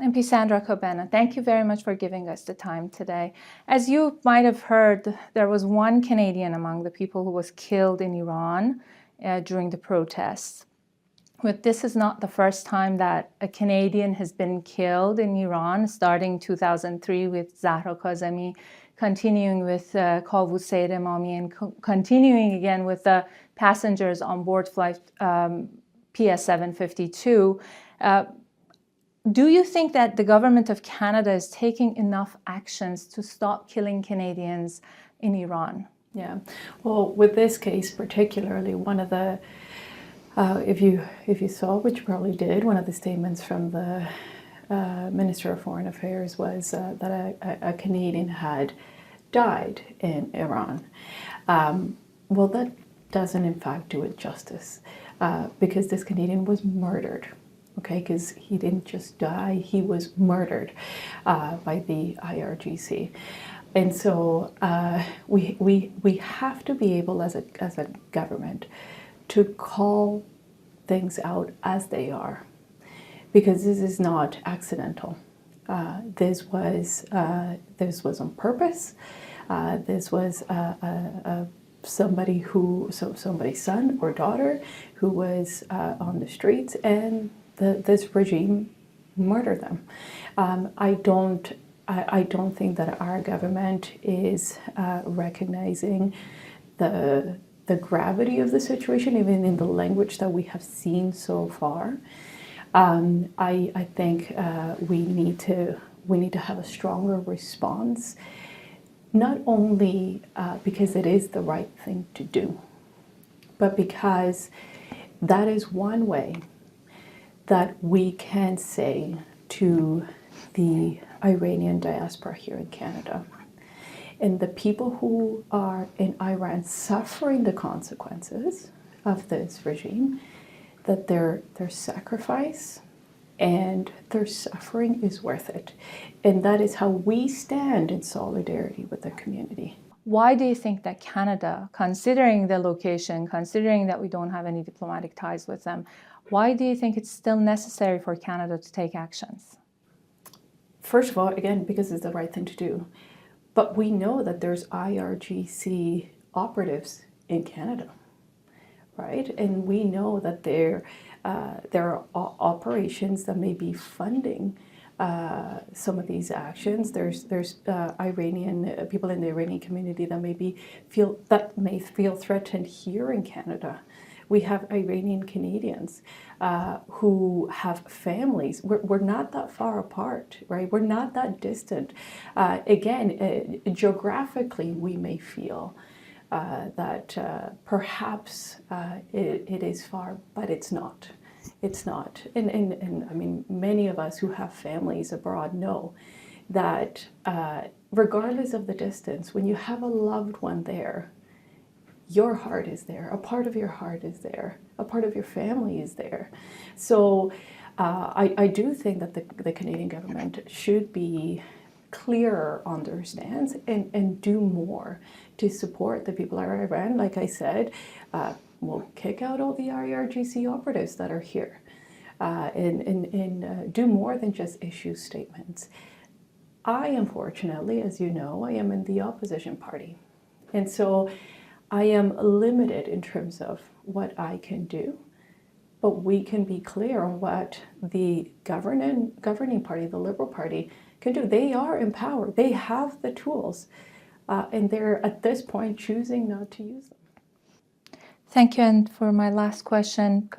MP Sandra Cobena, thank you very much for giving us the time today. As you might have heard, there was one Canadian among the people who was killed in Iran during the protests. But this is not the first time that a Canadian has been killed in Iran, starting 2003 with Zahra Kazemi, continuing with Kavus Saeed Emami, and continuing again with the passengers on board flight PS 752. Do you think that the government of Canada is taking enough actions to stop killing Canadians in Iran? Yeah, well, with this case particularly, one of the if you saw, which you probably did, one of the statements from the Minister of Foreign Affairs was that a Canadian had died in Iran. Well, that doesn't in fact do it justice, because this Canadian was murdered. Okay, because he didn't just die, he was murdered by the IRGC. And so we have to be able as a government to call things out as they are, because this is not accidental. This was on purpose. This was somebody's son or daughter who was on the streets, and this regime murdered them. I don't think that our government is recognizing the gravity of the situation, even in the language that we have seen so far. I think we need to have a stronger response, not only because it is the right thing to do, but because that is one way that we can say to the Iranian diaspora here in Canada and the people who are in Iran suffering the consequences of this regime, that their sacrifice and their suffering is worth it. And that is how we stand in solidarity with the community. Why do you think that Canada, considering the location, considering that we don't have any diplomatic ties with them, why do you think it's still necessary for Canada to take actions? First of all, again, because it's the right thing to do. But we know that there's IRGC operatives in Canada, right? And we know that there are operations that may be funding some of these actions. There's Iranian people in the Iranian community that may feel threatened here in Canada. We have Iranian Canadians who have families. We're not that far apart, right? We're not that distant. Again, geographically, we may feel that perhaps it is far, but it's not. It's not. And I mean, many of us who have families abroad know that regardless of the distance, when you have a loved one there, your heart is there, a part of your heart is there, a part of your family is there. So I do think that the Canadian government should be clearer on their stance and do more to support the people of Iran. Like I said, we'll kick out all the IRGC operatives that are here and do more than just issue statements. I, unfortunately, as you know, I am in the opposition party. And so I am limited in terms of what I can do, but we can be clear on what the governing party, the Liberal Party, can do. They are in power. They have the tools, and they're at this point choosing not to use them. Thank you. And for my last question,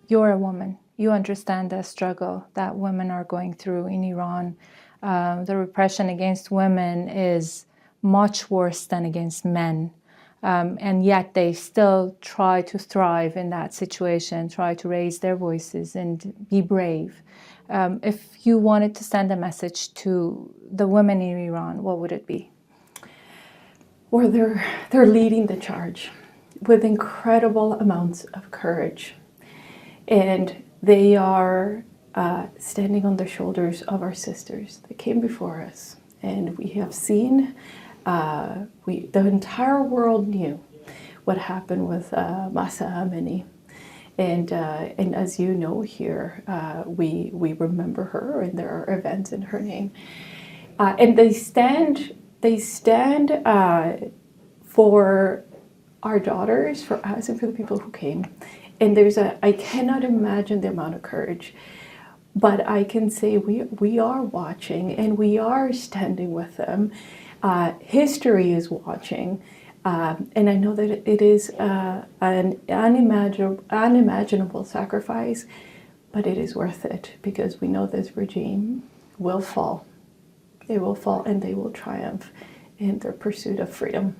you're a woman. You understand the struggle that women are going through in Iran. The repression against women is much worse than against men. And yet they still try to thrive in that situation, try to raise their voices and be brave. If you wanted to send a message to the women in Iran, what would it be? Well, they're leading the charge with incredible amounts of courage. And they are standing on the shoulders of our sisters that came before us. And we have seen the entire world knew what happened with Mahsa Amini. And as you know here, we remember her, and there are events in her name. And they stand for our daughters, for us, and for the people who came. And I cannot imagine the amount of courage, but I can say we are watching, and we are standing with them. History is watching, and I know that it is an unimaginable sacrifice, but it is worth it, because we know this regime will fall. They will fall, and they will triumph in their pursuit of freedom.